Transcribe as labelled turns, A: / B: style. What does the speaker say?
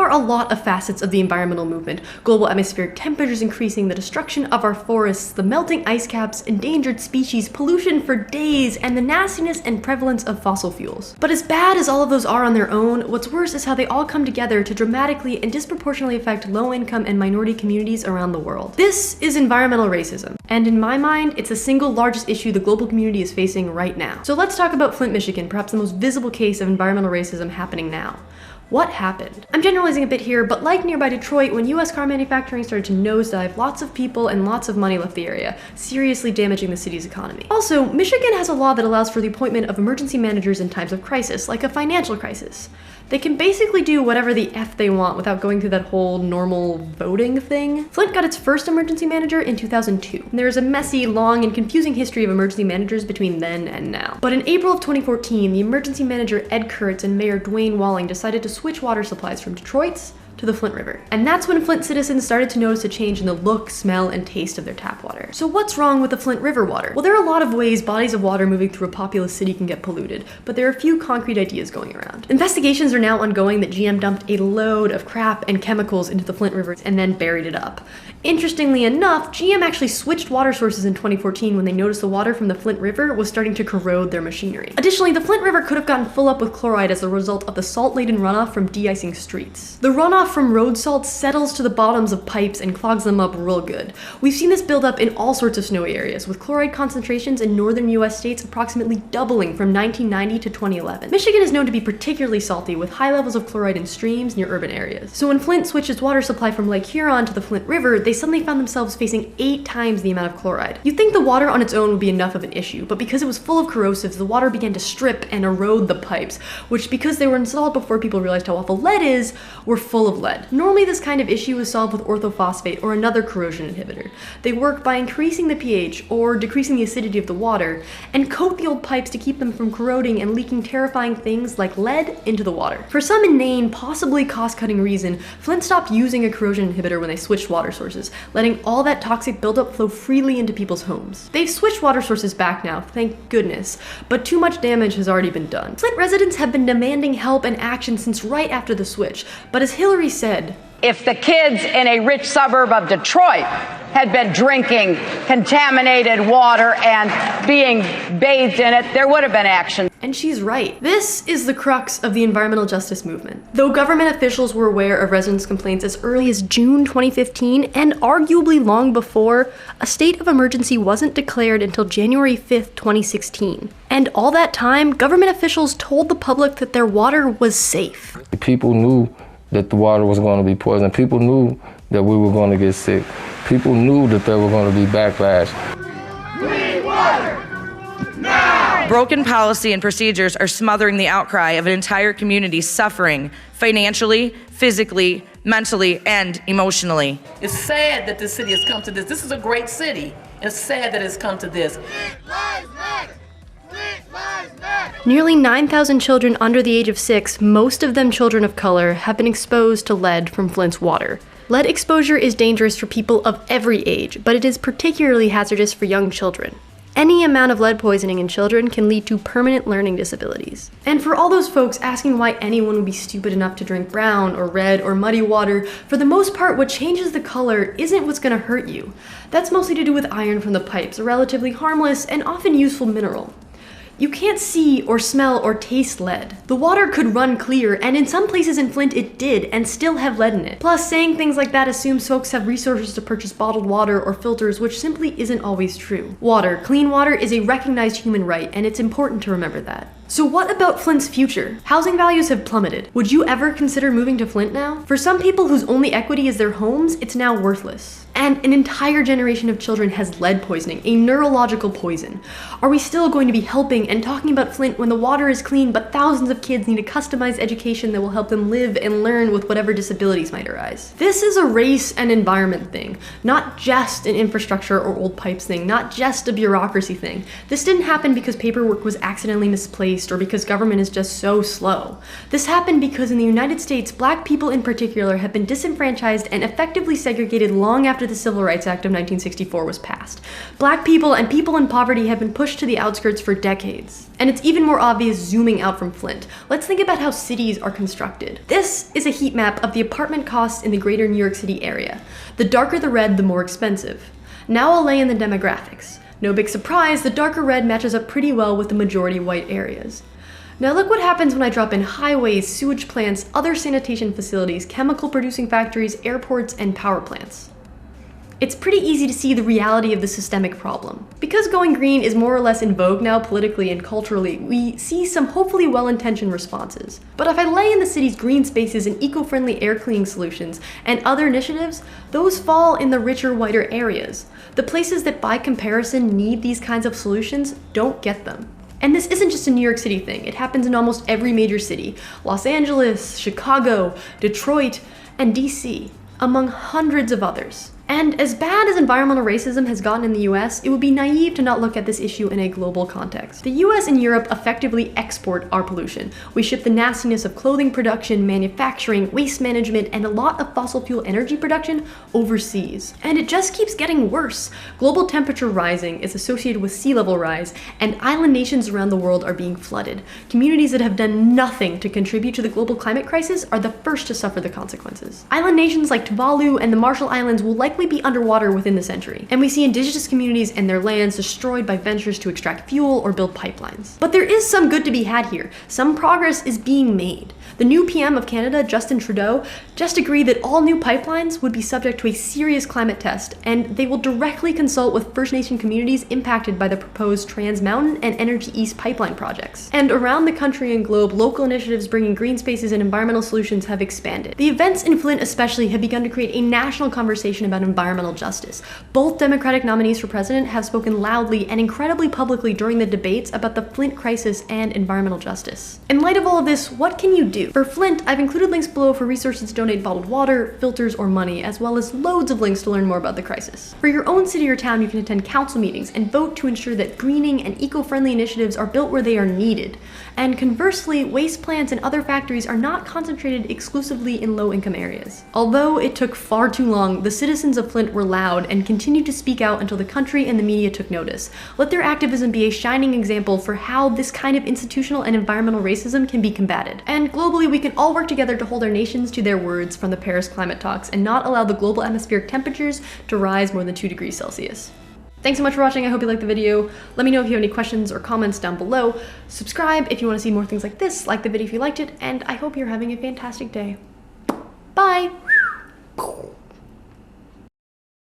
A: are a lot of facets of the environmental movement. Global atmospheric temperatures increasing, the destruction of our forests, the melting ice caps, endangered species, pollution for days, and the nastiness and prevalence of fossil fuels. But as bad as all of those are on their own, what's worse is how they all come together to dramatically and disproportionately affect low-income and minority communities around the world. This is environmental racism, and in my mind, it's the single largest issue the global community is facing right now. So let's talk about Flint, Michigan, perhaps the most visible case of environmental racism happening now. What happened? I'm generalizing a bit here, but like nearby Detroit, when US car manufacturing started to nosedive, lots of people and lots of money left the area, seriously damaging the city's economy. Also, Michigan has a law that allows for the appointment of emergency managers in times of crisis, like a financial crisis. They can basically do whatever the F they want without going through that whole normal voting thing. Flint got its first emergency manager in 2002. And there's a messy, long, and confusing history of emergency managers between then and now. But in April of 2014, the emergency manager Ed Kurtz and Mayor Dwayne Walling decided to switch water supplies from Detroit's to the Flint River. And that's when Flint citizens started to notice a change in the look, smell, and taste of their tap water. So what's wrong with the Flint River water? Well, there are a lot of ways bodies of water moving through a populous city can get polluted, but there are a few concrete ideas going around. Investigations are now ongoing that GM dumped a load of crap and chemicals into the Flint River and then buried it up. Interestingly enough, GM actually switched water sources in 2014 when they noticed the water from the Flint River was starting to corrode their machinery. Additionally, the Flint River could have gotten full up with chloride as a result of the salt-laden runoff from de-icing streets. The runoff from road salt settles to the bottoms of pipes and clogs them up real good. We've seen this build up in all sorts of snowy areas, with chloride concentrations in northern US states approximately doubling from 1990 to 2011. Michigan is known to be particularly salty, with high levels of chloride in streams near urban areas. So when Flint switched its water supply from Lake Huron to the Flint River, they suddenly found themselves facing 8 times the amount of chloride. You'd think the water on its own would be enough of an issue, but because it was full of corrosives, the water began to strip and erode the pipes, which, because they were installed before people realized how awful lead is, were full of lead. Normally this kind of issue is solved with orthophosphate or another corrosion inhibitor. They work by increasing the pH or decreasing the acidity of the water and coat the old pipes to keep them from corroding and leaking terrifying things like lead into the water. For some inane, possibly cost-cutting reason, Flint stopped using a corrosion inhibitor when they switched water sources, letting all that toxic buildup flow freely into people's homes. They've switched water sources back now, thank goodness, but too much damage has already been done. Flint residents have been demanding help and action since right after the switch, but as Hillary said,
B: if the kids in a rich suburb of Detroit had been drinking contaminated water and being bathed in it, there would have been action.
A: And she's right. This is the crux of the environmental justice movement. Though government officials were aware of residents' complaints as early as June 2015, and arguably long before, a state of emergency wasn't declared until January 5th, 2016. And all that time, government officials told the public that their water was safe.
C: People knew that the water was going to be poisoned. People knew that we were going to get sick. People knew that there were going to be backlash.
D: Clean water, now!
E: Broken policy and procedures are smothering the outcry of an entire community suffering financially, physically, mentally, and emotionally.
F: It's sad that this city has come to this. This is a great city. It's sad that it's come to this.
A: Nearly 9,000 children under the age of 6, most of them children of color, have been exposed to lead from Flint's water. Lead exposure is dangerous for people of every age, but it is particularly hazardous for young children. Any amount of lead poisoning in children can lead to permanent learning disabilities. And for all those folks asking why anyone would be stupid enough to drink brown or red or muddy water, for the most part, what changes the color isn't what's gonna hurt you. That's mostly to do with iron from the pipes, a relatively harmless and often useful mineral. You can't see or smell or taste lead. The water could run clear, and in some places in Flint it did, and still have lead in it. Plus, saying things like that assumes folks have resources to purchase bottled water or filters, which simply isn't always true. Water, clean water, is a recognized human right, and it's important to remember that. So what about Flint's future? Housing values have plummeted. Would you ever consider moving to Flint now? For some people whose only equity is their homes, it's now worthless. And an entire generation of children has lead poisoning, a neurological poison. Are we still going to be helping and talking about Flint when the water is clean, but thousands of kids need a customized education that will help them live and learn with whatever disabilities might arise? This is a race and environment thing, not just an infrastructure or old pipes thing, not just a bureaucracy thing. This didn't happen because paperwork was accidentally misplaced or because government is just so slow. This happened because in the United States, Black people in particular have been disenfranchised and effectively segregated long after the Civil Rights Act of 1964 was passed. Black people and people in poverty have been pushed to the outskirts for decades. And it's even more obvious zooming out from Flint. Let's think about how cities are constructed. This is a heat map of the apartment costs in the greater New York City area. The darker the red, the more expensive. Now I'll lay in the demographics. No big surprise, the darker red matches up pretty well with the majority white areas. Now look what happens when I drop in highways, sewage plants, other sanitation facilities, chemical producing factories, airports, and power plants. It's pretty easy to see the reality of the systemic problem. Because going green is more or less in vogue now politically and culturally, we see some hopefully well-intentioned responses. But if I lay in the city's green spaces and eco-friendly air cleaning solutions and other initiatives, those fall in the richer, whiter areas. The places that by comparison need these kinds of solutions don't get them. And this isn't just a New York City thing, it happens in almost every major city. Los Angeles, Chicago, Detroit, and DC, among hundreds of others. And as bad as environmental racism has gotten in the US, it would be naive to not look at this issue in a global context. The US and Europe effectively export our pollution. We ship the nastiness of clothing production, manufacturing, waste management, and a lot of fossil fuel energy production overseas. And it just keeps getting worse. Global temperature rising is associated with sea level rise, and island nations around the world are being flooded. Communities that have done nothing to contribute to the global climate crisis are the first to suffer the consequences. Island nations like Tuvalu and the Marshall Islands will likely be underwater within the century, and we see indigenous communities and their lands destroyed by ventures to extract fuel or build pipelines. But there is some good to be had here. Some progress is being made. The new PM of Canada, Justin Trudeau, just agreed that all new pipelines would be subject to a serious climate test, and they will directly consult with First Nation communities impacted by the proposed Trans Mountain and Energy East pipeline projects. And around the country and globe, local initiatives bringing green spaces and environmental solutions have expanded. The events in Flint especially have begun to create a national conversation about environmental justice. Both Democratic nominees for president have spoken loudly and incredibly publicly during the debates about the Flint crisis and environmental justice. In light of all of this, what can you do? For Flint, I've included links below for resources to donate bottled water, filters, or money, as well as loads of links to learn more about the crisis. For your own city or town, you can attend council meetings and vote to ensure that greening and eco-friendly initiatives are built where they are needed. And conversely, waste plants and other factories are not concentrated exclusively in low-income areas. Although it took far too long, the citizens of Flint were loud and continued to speak out until the country and the media took notice. Let their activism be a shining example for how this kind of institutional and environmental racism can be combated. And globally, we can all work together to hold our nations to their words from the Paris climate talks and not allow the global atmospheric temperatures to rise more than 2 degrees Celsius. Thanks so much for watching. I hope you liked the video. Let me know if you have any questions or comments down below. Subscribe if you want to see more things like this, like the video if you liked it, and I hope you're having a fantastic day. Bye!